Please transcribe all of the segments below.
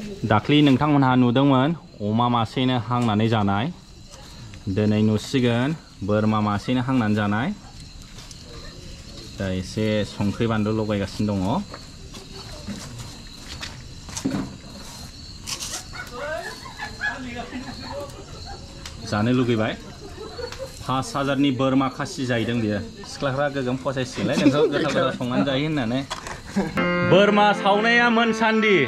दाख्लि नोंथांमोनहा नुदोंमोन अमा मासेनो हांनानै जानाय दिनै नुसिगोन बोरमा मासेनो हांनानै जानाय दा एसे संख्रि बानलु लगायगासिनो दङ जानो लुगैबाय 5000 नि बोरमा खासि जाहैदों बियो सिख्लाफ्रा गोगोम फसायसिगोनलाय नोंखौ गोथाव गोथाव संनानै जायो होननानै बोरमा सावनाया मोनसान्दि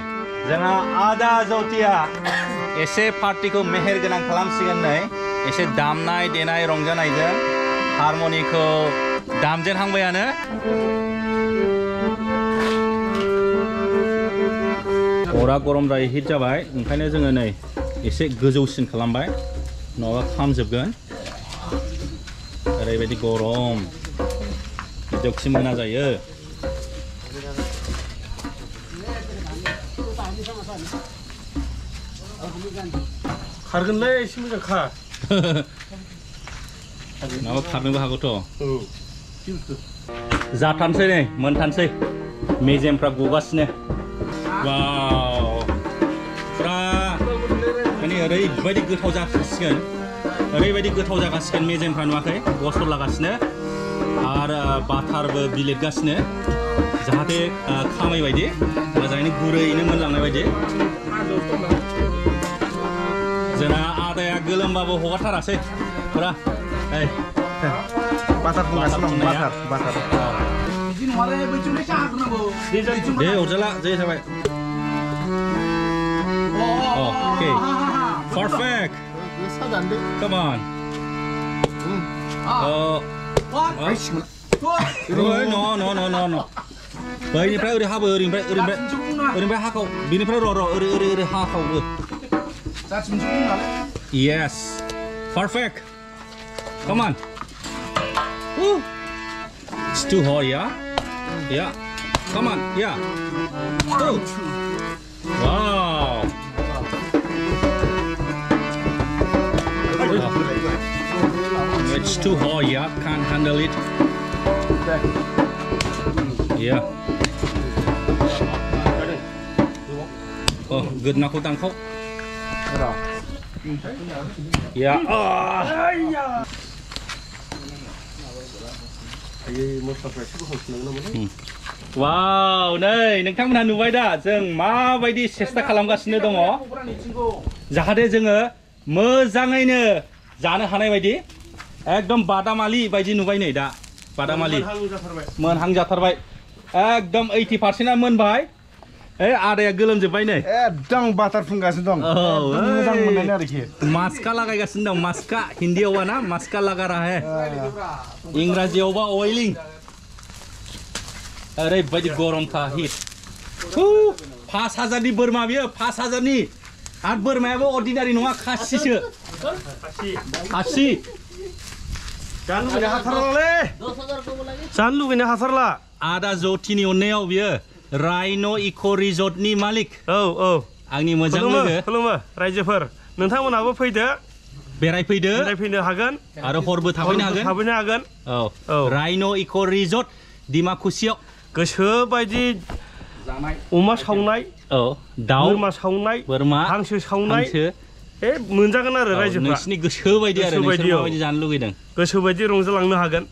जोंहा आदा जौतिया एसे पार्टिखौ मेहेर गोनां खालामसिगोन नै एसे दामनाय देनाय रंजानायजों हारमनिखौ दामजेनहांबायानो अरा गरमद्राय हिट जाबाय ओंखायनो जोङो नै एसे गोजौसिन खालामबाय नङाबा खामजोबगोन ओरैबायदि गरम जोबसि मोना जायो खारगोनलै एसे मोजां खा नङाबा खारनोबो हागौथ' जाथारनोसै नै मोनथारनोसै मेजेमफ्रा गगासिनो वाव फुरा माने ओरैबायदि गोथाव जाखासिगोन ओरैबायदि गोथाव जागासिगोन मेजेमफ्रा नुवाखै गसर लागासिनो आरो बाटारबो बिलिरगासिनो जाहाथे खामै बायदि मोजाङैनो गुरैनो मोनलांनाय बायदि जोंना आदाया गोलोमबाबो हगारथारासै फुरा बाटार फुंगासिनो दं बाटार दे अरजाला जै थाबाय okay perfect come on no बैनिफ्राय ओरै हाबो ओरैनिफ्राय हाखाव बिनिफ्राय ओरै हाखावबो yes perfect come on it's too hot yeah come on yeah wow it's too hot yeah can't handle it yeah oh good nakho tangkho yeah wow नै नोंथांमोनहा नुबाय दा जों माबायदि सेस्था खालामगासिनो दङ जाहाथे जोङो मोजाङैनो जानो हानाय बायदि एकदम बादामालि बायदि नुबाय नै दा बादामालि मोनहां जाथारबाय एकदम 80% मोनबाय आदाया गोलोमजोबबाय नै एकदम बाटार फुंगासिनो दं मोजां मोननाय आरोखि मास्का लागायगासिनो दं मास्का हिन्दीयावबा ना मास्का लगा रहा है इंराजियावबा अइलिं ओरैबायदि गरमखा हिट 5000 नि बोरमा बियो 5000 नि आरो बोरमायाबो अर्डिनारि नङा खासिसो खासि जानो लुगैनो हाथारला आदा जौतिनि अननायाव बियो रायन' इक' रिजर्टनि मालिक आंनि मोजां लोगो खुलुमो रायजोफोर नोंथांमोनाबो फैदो बेरायफैनो हागोन आरो हरबो थाफैनो हागोन रायन' इक' रिजर्ट डिमाकुसियाव गोसो बायदि अमा सावनाय दाउ बोरमा सावनाय बोरमा हांसो सावनाय मोनजागोन आरो रायजोफ्रा नोंसिनि गोसो बायदि आरो नोंसोर माबायदि जानो लुगैदों गोसो बायदि रंजालांनो हागोन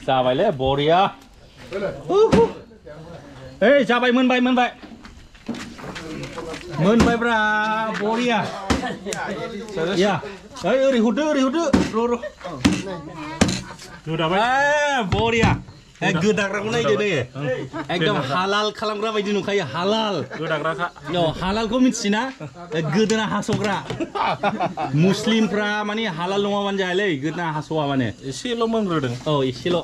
जाबायलै बरिया जाबाय मोनबायब्रा बरिया या ओरै हरदो बरिया गोदाग्राखौ नायदो नै एकदम हालाल खालामग्रा बायदि नुखायो हालाल गोदाग्राखा हालालखौ मिथियोना गोदोना हासग्रा मुस्लिमफ्रा माने हालाल नङाबानो जायालै गोदोना हासवा माने एसेल' मोनग्रोदों एसेल'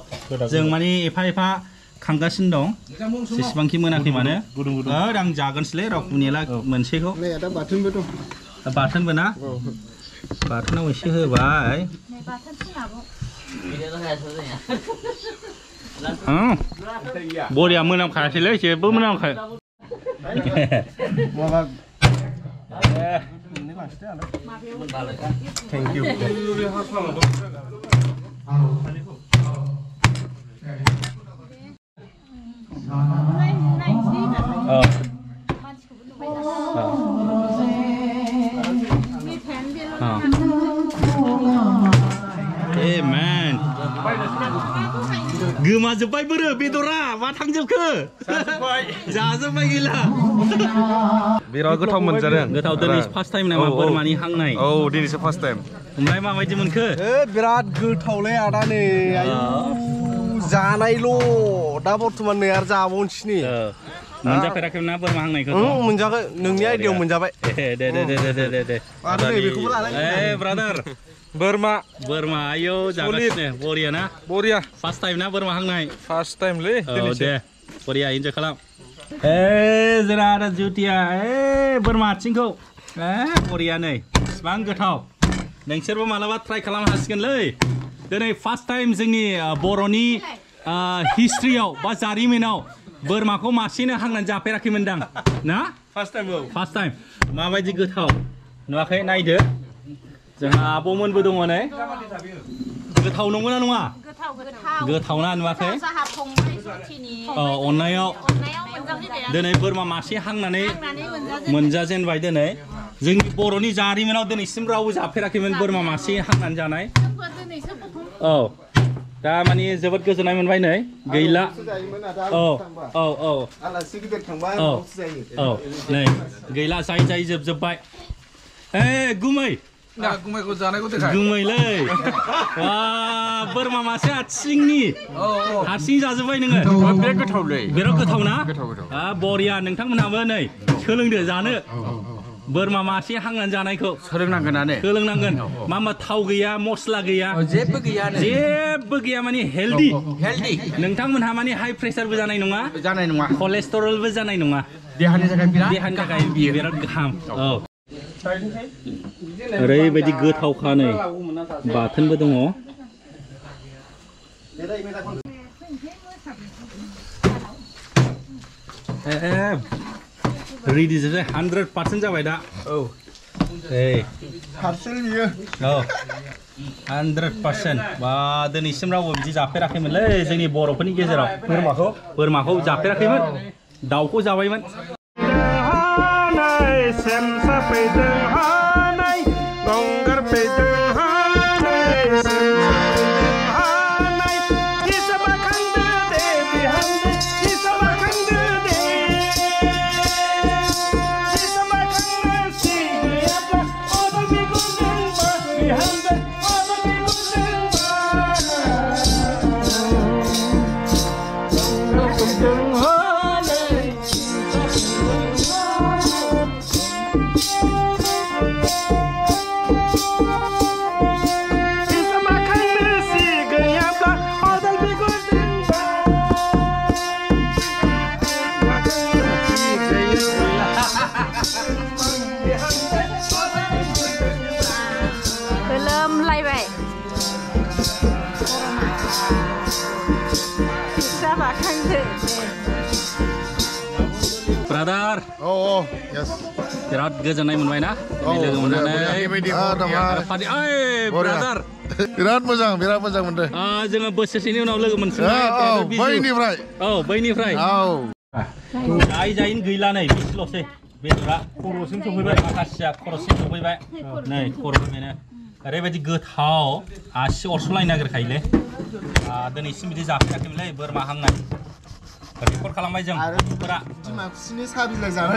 जों माने एफा खांगासिनो दं जेसेबांखि मोनाखै मानो आं जागोनसैलै रावखौ नेला मोनसेखौ बाथोनबो ना बाथोनाव एसे होबाय बरिया मोनामखायासैलै जेबो मोनामखाय Thank you. Hey man, गोमाजोब्बाय बोरो बेदरा मा थांजोबखो जाजोब्बाय गैला बिराद गोथाव मोनजादों गोथाव दिनै फार्स्ट टाइम नामा बोरमानि हांनाय औ दिनैसो फार्स्ट टाइम ओमफ्राय माबायदि मोनखो बिराद गोथावलै आदा नै जानायल' दा बर्थमान नै आरो जाबावनोसै मोनजाफेराखैमोन ना बोरमा हांनायखौ मोनजाबाय नोंनि आइडियाव मोनजाबाय दे आरो नै बेखौबो लालाय ब्रादार बोरमा आयौ जागासिनो बरिया ना बरिया फार्स्ट टाइम ना बोरमा हांनाय फार्स्ट टाइमलै दे बरिया इन्जय खालाम जोंना आदा जुटिया बोरमा आथिंखौ बरिया नै बेसेबां गोथाव नोंसोरबो मालाबा ट्राइ खालामनो हासिगोनलै दिनै फार्स्ट टाइम जोंनि बर'नि हिस्ट्रियाव बा जारिमिनाव बोरमाखौ मासेनो हांनानै जाफेराखैमोनदां ना फार्स्ट टाइम माबायदि गोथाव नुवाखै नायदो जोंहा आब'मोनबो दङ नै गोथाव नंगौना नङा गोथावना नुवाखै अननायाव दिनै बोरमा मासे हांनानै मोनजाजेनबाय दिनै जोंनि बर'नि जारिमिनाव दिनैसिम रावबो जाफेराखैमोन बोरमा मासे हांनानै जानाय औ दा माने जोबोद गोजोननाय मोनबाय नै गैला नै गैला जाय जोबजोब्बाय गुमै गुमायखौ जानायखौ देखाय गुमैलै बोरमा मासे आथिंनि हारसिं जाजोब्बाय नोङो बिराद गोथावलै बिराद गोथाव ना बरिया नोंथांमोनहाबो नै सोलोंदो जानो बोरमा मासे हांनानै जानायखौ सोलोंनांगोन मा थाव गैया मस्ला गैया जेबो गैया माने हेल्दी नोंथांमोनहा माने हाइ प्रेसारबो जानाय नङा कलेस्टेरलबो जानाय नङा देहानि थाखाय बिराद गाहाम ओरैबायदि गोथावखा नै बाथोनबो दङ रेडि जोबबाय 100% जाबाय दा पार्सेल बियो 100% बा दिनैसिम रावबो बिदि जाफेराखैमोनलै जोंनि बर'फोरनि गेजेराव बोरमाखौ जाफेराखैमोन दाउखौ जाबायमोन ब्रादार yes बिराद गोजोननाय मोनबाय ना लोगो मोननानै ब्रादार बिराद मोजां मोनदों जोङो बोसोरसेनि उनाव लोगो मोनफिनबाय बैनिफ्राय जायैनो गैला नै बिसिल'सै बेदरा खर'सिम सफैबाय माखासेया खर'सिम सफैबाय नै खर'निफ्रायनो ओरैबायदि गोथाव आसि अरस'लायनो नागिरखायोलै दिनैसिम बिदि जाफेराखैमोनलै बोरमा हांनाय रेकर्ड खालामबाय जों गथ'फोरा बिमाखुसिनि साहा बिलाइ जाना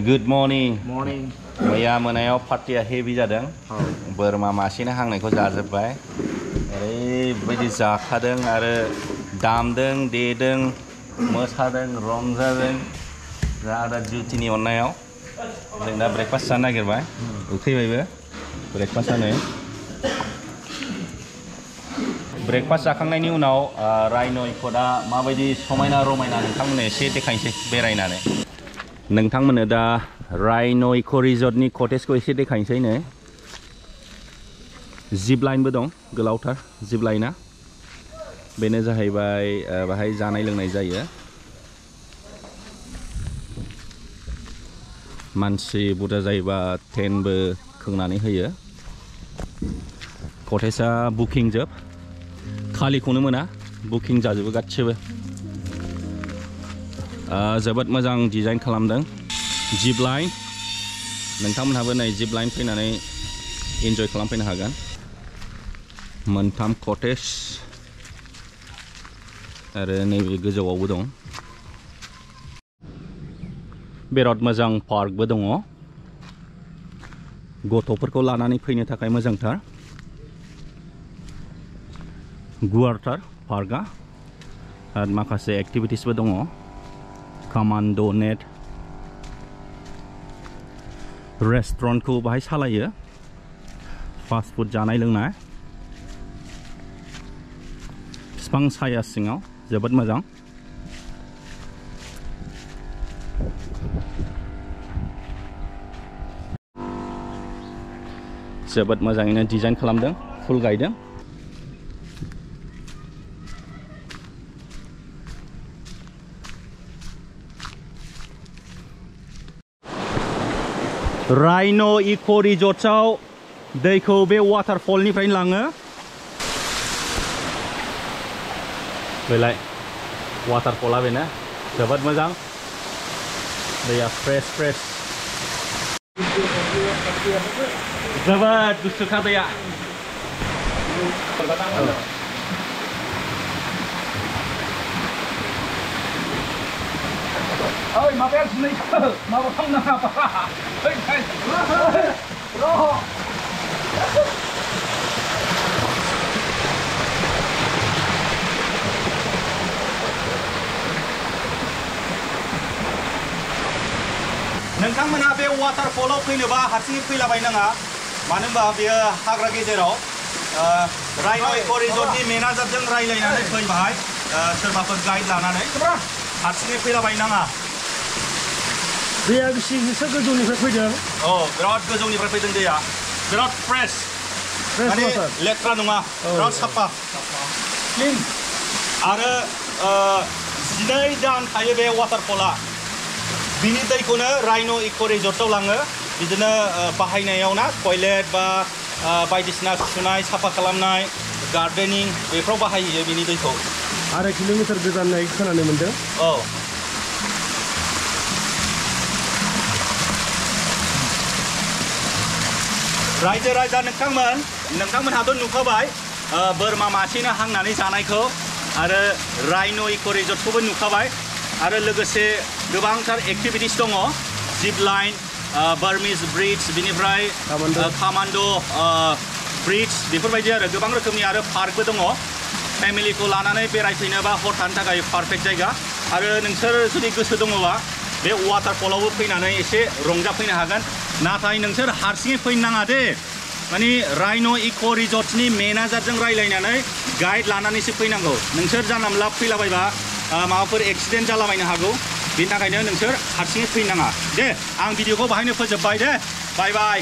गुड मर्निं मर्निं मैया मोनायाव पार्टिया हेभि जादों बोरमा मासेनो हांनायखौ जाजोब्बाय ओरैबायदि जाखादों आरो दामदों देदों मोसादों रंजादों दा डिउटिनि अननायाव जों दा ब्रेकफास्ट जानो नागिरबाय उखैबायबो ब्रेकफास्ट जानो ब्रेकफास्ट जाखांनायनि उनाव राइन' इक'दा माबायदि समायना रमायना नोंथांमोननो एसे देखायनोसै बेरायनानै नोंथांमोननो दा राइन' इक' रिजर्टनि कटेजखौ एसे देखायनोसै नै जिप लाइनबो दं गोलावथार जिप लाइना बेनो जाहैबाय बाहाय जानाय लोंनाय जायो मानसि बुरजा जायोबा टेन्टबो खोंनानै होयो कटेजआ बुकिं जोब खालिखौनो मोना बुकिं जाजोबो गासिबो जोबोद मोजां डिजाइन खालामदों जिप लाइन नोंथांमोनहाबो नै जिप लाइन फैनानै एन्जय खालामफैनो हागोन मोनथाम कटेज आरो नैबे गोजौआवबो दं बिराद मोजां पार्कबो दङ गथ'फोरखौ लानानै फैनो थाखाय मोजांथार गुवारथार पार्कआ आरो माखासे एक्टिभिटिसबो दङ कमान्ड' नेट रेस्टुरेन्टखौ बाहाय सालायो फास्ट फुड जानाय लोंनाय बिफां साया सिङाव जोबोद मोजां जोबोद मोजाङैनो डिजाइन खालामदों फुल गायदों राइन' इक' रिजर्ट्सआव दैखौ बे वाटारफलनिफ्रायनो लाङो बेलाय वाटारफला बेनो जोबोद मोजां दैया फ्रेश जोबोद गुसुखा दैया ओइ माबाया जिनैसो माबा खालामनो नाङा नोंथांमोना बे वाटारफलाव फैनोबा हारसिङै फैलाबायनाङा मानो होनबा बेयो हाग्रा गेजेराव राइन' इक' रिजर्टनि मेनेजारजों रायलायनानै फै बाहाय सोरबाफोर गाइड लानानै हारसिङै फैलाबायनाङा दैया बेसेसो गोजौनिफ्राय फैदों बिराद गोजौनिफ्राय फैदों दैया बिराद फ्रेश माने लेथ्रा नङा बिराद साफा क्लिन आरो 12 दान थायो बे वाटारफला बिनि दैखौनो राइन' इक' रिजर्टआव लाङो बिदिनो बाहायनायाव ना टयलेट बा बायदिसिना सुनाय साफा खालामनाय गार्डेनिं बेफ्राव बाहायो बिनि दैखौ 2 किल'मिटार गोजान होननाय खोनानो मोनदों रायजो राजा नोंथांमोनहाथ' नुखाबाय बोरमा मासेनो हांनानै जानायखौ आरो राइन' इक' रिजर्टखौबो नुखाबाय आरो लोगोसे गोबांथार एक्टिभिटिस दङ जिप लाइन बार्मिज ब्रिज बिनिफ्राय कमान्ड' ब्रिज बेफोरबायदि आरो गोबां रोखोमनि आरो पार्कबो दङ फेमिलिखौ लानानै बेरायफैनोबा हर थानो थाखाय पारफेक्ट जायगा आरो नोंसोर जुदि गोसो दङबा बे वाटारफलावबो फैनानै एसे रंजाफैनो हागोन नाथाय नोंसोर हारसिङै फैनो नाङा दे माने राइन' इक' रिजर्टनि मेनेजारजों रायलायनानै गाइड लानानैसो फैनांगौ नोंसोर जानला मोनला फैलाबायबा माबाफोर एक्सिडेन्ट जालाबायनो हागौ बिनि थाखायनो नोंसोर हारसिङै फैनो नाङा दे आं भिडिअखौ बाहायनो फोजोबबाय दे बाय बाय